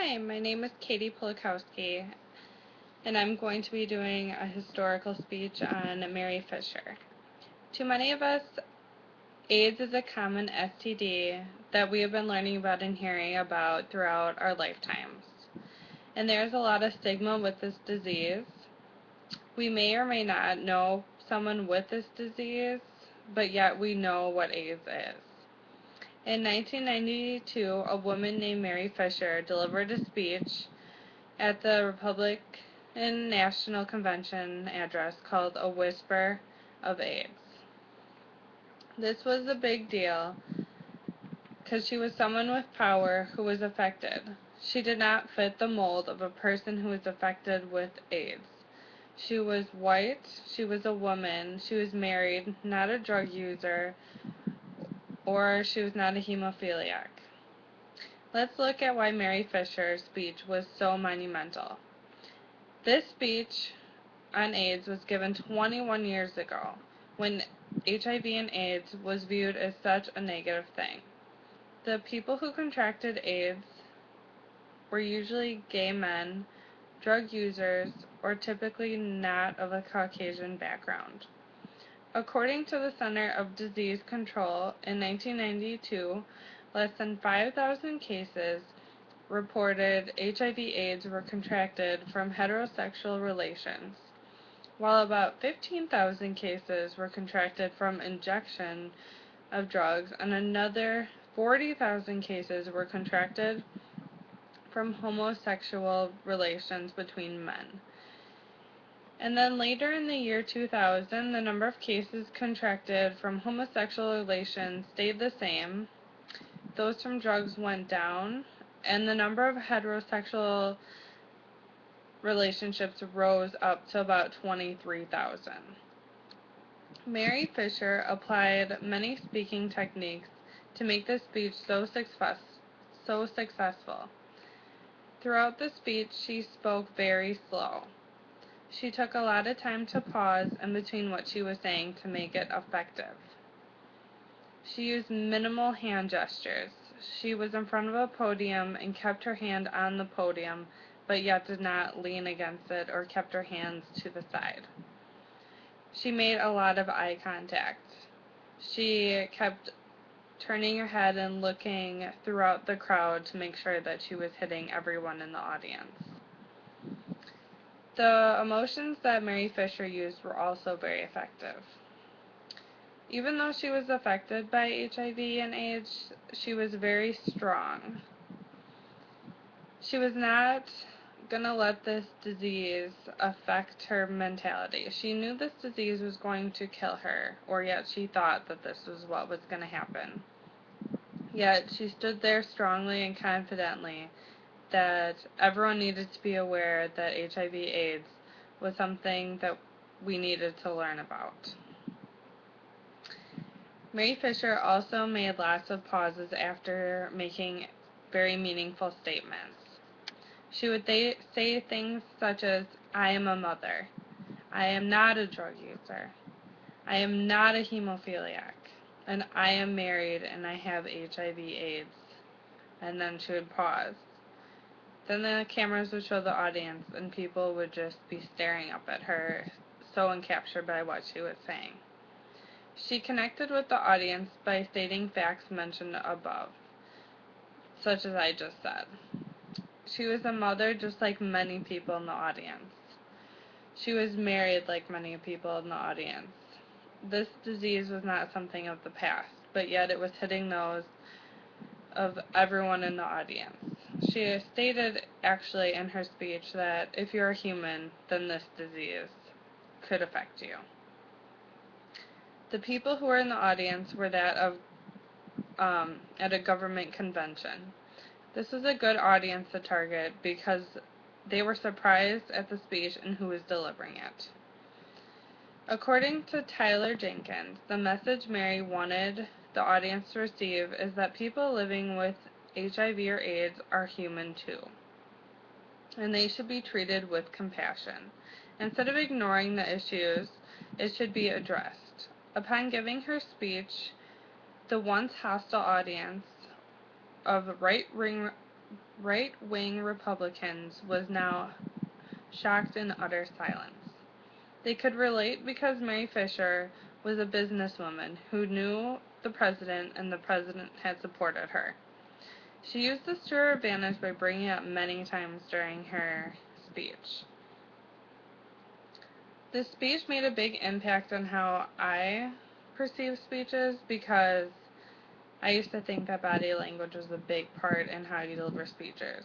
Hi, my name is Katie Polakowski, and I'm going to be doing a historical speech on Mary Fisher. To many of us, AIDS is a common STD that we have been learning about and hearing about throughout our lifetimes. And there's a lot of stigma with this disease. We may or may not know someone with this disease, but yet we know what AIDS is. In 1992, a woman named Mary Fisher delivered a speech at the Republican National Convention address called A Whisper of AIDS. This was a big deal because she was someone with power who was affected. She did not fit the mold of a person who was affected with AIDS. She was white, she was a woman, she was married, not a drug user, or she was not a hemophiliac. Let's look at why Mary Fisher's speech was so monumental. This speech on AIDS was given 21 years ago, when HIV and AIDS was viewed as such a negative thing. The people who contracted AIDS were usually gay men, drug users, or typically not of a Caucasian background. According to the Center of Disease Control, in 1992, less than 5,000 cases reported HIV/AIDS were contracted from heterosexual relations, while about 15,000 cases were contracted from injection of drugs, and another 40,000 cases were contracted from homosexual relations between men. And then later in the year 2000, the number of cases contracted from homosexual relations stayed the same. Those from drugs went down, and the number of heterosexual relationships rose up to about 23,000. Mary Fisher applied many speaking techniques to make this speech so successful. Throughout the speech, she spoke very slow. She took a lot of time to pause in between what she was saying to make it effective. She used minimal hand gestures. She was in front of a podium and kept her hand on the podium, but yet did not lean against it or kept her hands to the side. She made a lot of eye contact. She kept turning her head and looking throughout the crowd to make sure that she was hitting everyone in the audience. The emotions that Mary Fisher used were also very effective. Even though she was affected by HIV and AIDS, she was very strong. She was not going to let this disease affect her mentality. She knew this disease was going to kill her, or yet she thought that this was what was going to happen. Yet she stood there strongly and confidently that everyone needed to be aware that HIV/AIDS was something that we needed to learn about. Mary Fisher also made lots of pauses after making very meaningful statements. She would say things such as, I am a mother, I am not a drug user, I am not a hemophiliac, and I am married and I have HIV/AIDS. And then she would pause. Then the cameras would show the audience and people would just be staring up at her, so encaptured by what she was saying. She connected with the audience by stating facts mentioned above, such as I just said. She was a mother just like many people in the audience. She was married like many people in the audience. This disease was not something of the past, but yet it was hitting those of everyone in the audience. She stated actually in her speech that if you're a human, then this disease could affect you. The people who were in the audience were that of at a government convention. This was a good audience to target because they were surprised at the speech and who was delivering it. According to Tyler Jenkins, the message Mary wanted the audience to receive is that people living with HIV or AIDS are human too, and they should be treated with compassion. Instead of ignoring the issues, it should be addressed. Upon giving her speech, the once hostile audience of right-wing right-wing Republicans was now shocked in utter silence. They could relate because Mary Fisher was a businesswoman who knew the president and the president had supported her. She used this to her advantage by bringing it up many times during her speech. This speech made a big impact on how I perceive speeches because I used to think that body language was a big part in how you deliver speeches.